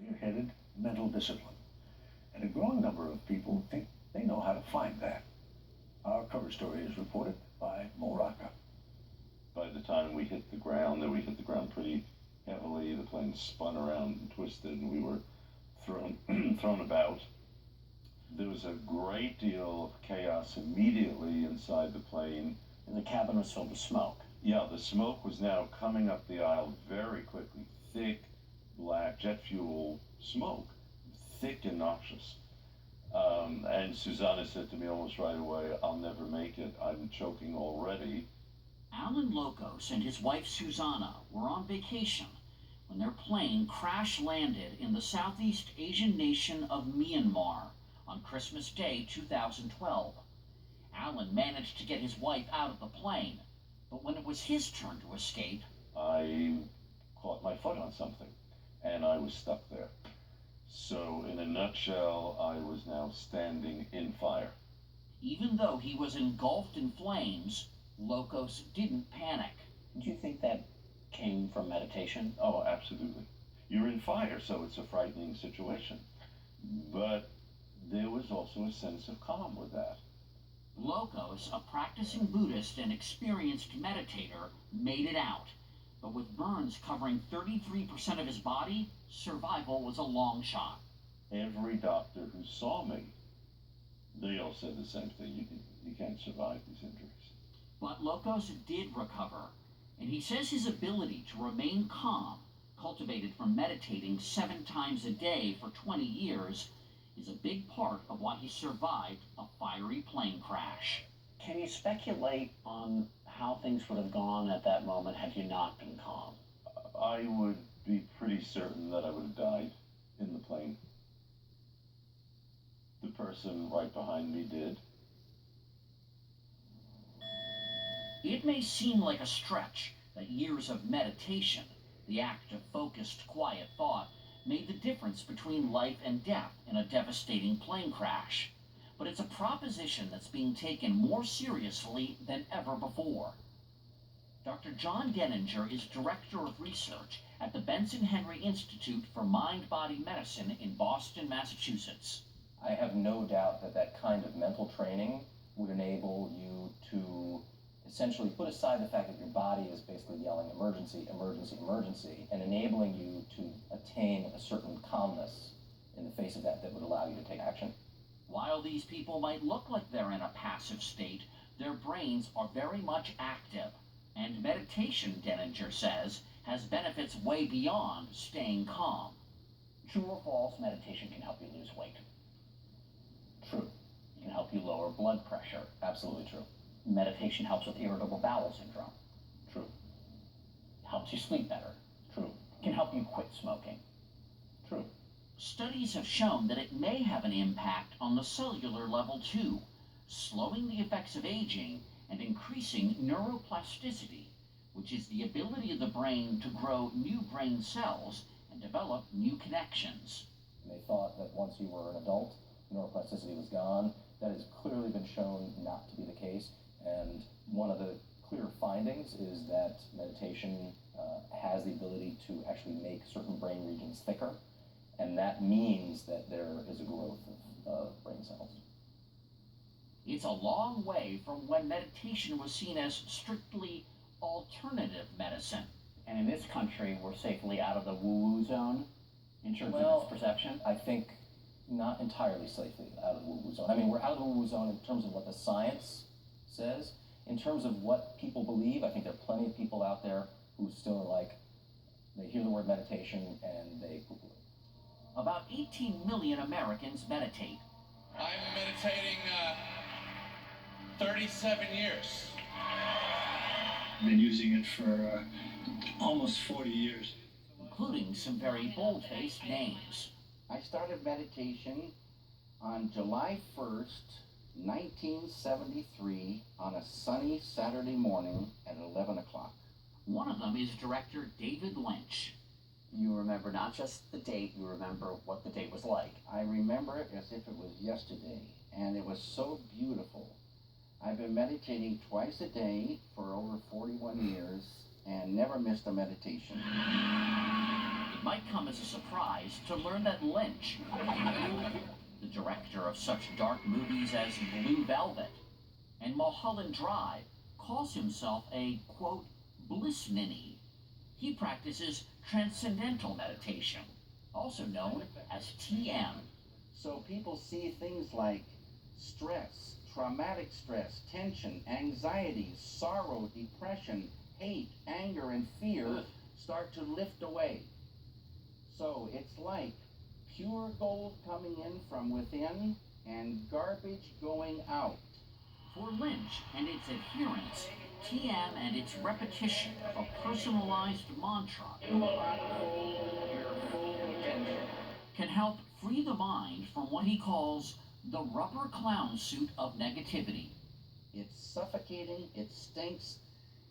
clear-headed mental discipline. And a growing number of people think they know how to find that. Our cover story is reported by Mo Rocca. By the time we hit the ground, we hit the ground pretty heavily. The plane spun around and twisted, and we were thrown thrown about. There was a great deal of chaos immediately inside the plane. And the cabin was filled with smoke. Yeah, the smoke was now coming up the aisle very quickly. Thick, black jet fuel smoke, thick and noxious. And Susanna said to me almost right away, "I'll never make it. I'm choking already." Alan Lokos and his wife Susanna were on vacation when their plane crash landed in the Southeast Asian nation of Myanmar on Christmas Day 2012. Alan managed to get his wife out of the plane, but when it was his turn to escape, I caught my foot on something, and I was stuck there. So, in a nutshell, I was now standing in fire. even though he was engulfed in flames, Lokos didn't panic. Do you think that came from meditation? Oh, absolutely. You're in fire, so it's a frightening situation. But there was also a sense of calm with that. Lokos, a practicing Buddhist and experienced meditator, made it out. But with burns covering 33% of his body, survival was a long shot. Every doctor who saw me, they all said the same thing. You can't survive these injuries. But Lokos did recover, and he says his ability to remain calm, cultivated from meditating 7 times a day for 20 years, is a big part of why he survived a fiery plane crash. Can you speculate on how things would have gone at that moment had you not been calm? I would be pretty certain that I would have died in the plane. The person right behind me did. It may seem like a stretch that years of meditation, the act of focused, quiet thought, made the difference between life and death in a devastating plane crash. But it's a proposition that's being taken more seriously than ever before. Dr. John Denninger is Director of Research at the Benson Henry Institute for Mind-Body Medicine in Boston, Massachusetts. I have no doubt that that kind of mental training would enable you to essentially put aside the fact that your body is basically yelling emergency, emergency, emergency, and enabling you to attain a certain calmness in the face of that that would allow you to take action. While these people might look like they're in a passive state, their brains are very much active. And meditation, Denninger says, has benefits way beyond staying calm. True or false, meditation can help you lose weight. True. It can help you lower blood pressure. Absolutely true. Meditation helps with irritable bowel syndrome. True. It helps you sleep better. True. It can help you quit smoking. True. Studies have shown that it may have an impact on the cellular level too, slowing the effects of aging and increasing neuroplasticity, which is the ability of the brain to grow new brain cells and develop new connections. They thought that once you were an adult, neuroplasticity was gone. That has clearly been shown not to be the case. And one of the clear findings is that meditation has the ability to actually make certain brain regions thicker. And that means that there is a growth of brain cells. It's a long way from when meditation was seen as strictly alternative medicine. And in this country, we're safely out of the woo-woo zone in terms of its perception. I think not entirely safely out of the woo-woo zone. I mean, we're out of the woo-woo zone in terms of what the science says. In terms of what people believe, I think there are plenty of people out there who still are like, they hear the word meditation and they poo-poo it. About 18 million Americans meditate. I'm meditating 37 years. I've been using it for almost 40 years. Including some very bold-faced names. I started meditation on July 1st, 1973, on a sunny Saturday morning at 11 o'clock. One of them is director David Lynch. You remember not just the date, you remember what the date was like. I remember it as if it was yesterday, and it was so beautiful. I've been meditating twice a day for over 41 years and never missed a meditation. might come as a surprise to learn that Lynch, the director of such dark movies as Blue Velvet and Mulholland Drive, calls himself a, quote, bliss ninny. He practices transcendental meditation, also known as TM. So people see things like stress, traumatic stress, tension, anxiety, sorrow, depression, hate, anger, and fear start to lift away. So it's like pure gold coming in from within and garbage going out. For Lynch and its adherents, TM and its repetition of a personalized mantra can help free the mind from what he calls the rubber clown suit of negativity. It's suffocating, it stinks,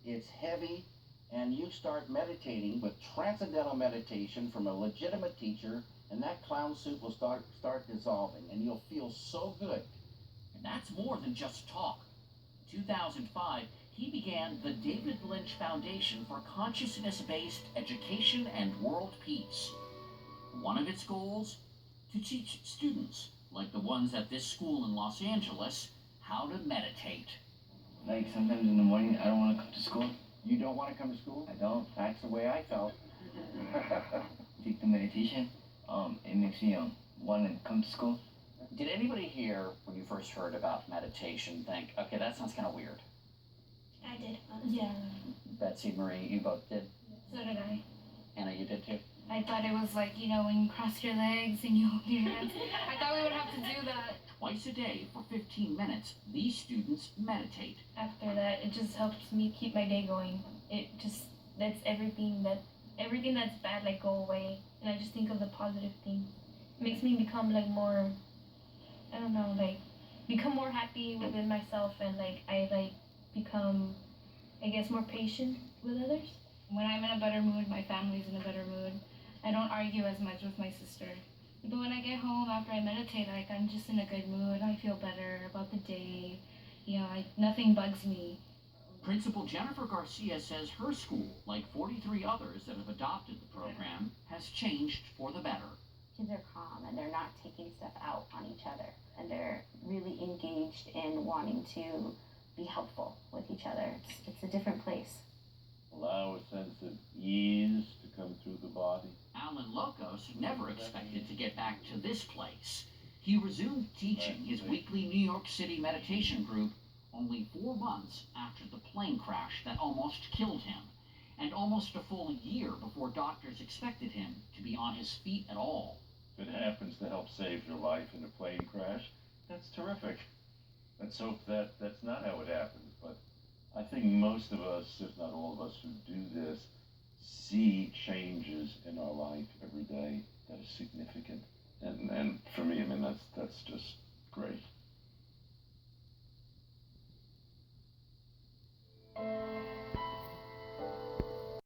it's heavy, and you start meditating with transcendental meditation from a legitimate teacher, and that clown suit will start dissolving, and you'll feel so good. And that's more than just talk. In 2005, he began the David Lynch Foundation for Consciousness-Based Education and World Peace. One of its goals? To teach students, like the ones at this school in Los Angeles, how to meditate. Like sometimes in the morning, I don't want to come to school. You don't want to come to school? I don't. That's the way I felt. Take the meditation. It makes me want to come to school. Did anybody here, when you first heard about meditation, think, okay, that sounds kind of weird? I did. Yeah. Betsy, Marie, you both did? So did I. Anna, you did too? I thought it was like, when you cross your legs and you hold your hands. I thought we would have to do that. Twice a day for 15 minutes, these students meditate. After that, it just helps me keep my day going. It just lets everything that's bad go away, and I just think of the positive things. It makes me become more, I don't know, become more happy within myself, and I become, I guess, more patient with others. When I'm in a better mood, my family's in a better mood. I don't argue as much with my sister. But when I get home after I meditate, I'm just in a good mood. I feel better about the day. Nothing bugs me. Principal Jennifer Garcia says her school, like 43 others that have adopted the program, has changed for the better. Kids are calm and they're not taking stuff out on each other, and they're really engaged in wanting to be helpful with each other. It's a different place. Allow a sense of ease to come through the body. Alan Locos never expected to get back to this place. He resumed teaching his weekly New York City meditation group only 4 months after the plane crash that almost killed him, and almost a full year before doctors expected him to be on his feet at all. If it happens to help save your life in a plane crash, that's terrific. Let's hope that that's not how it happens, but I think most of us, if not all of us who do this, see changes in our life every day that are significant. And for me, that's just great.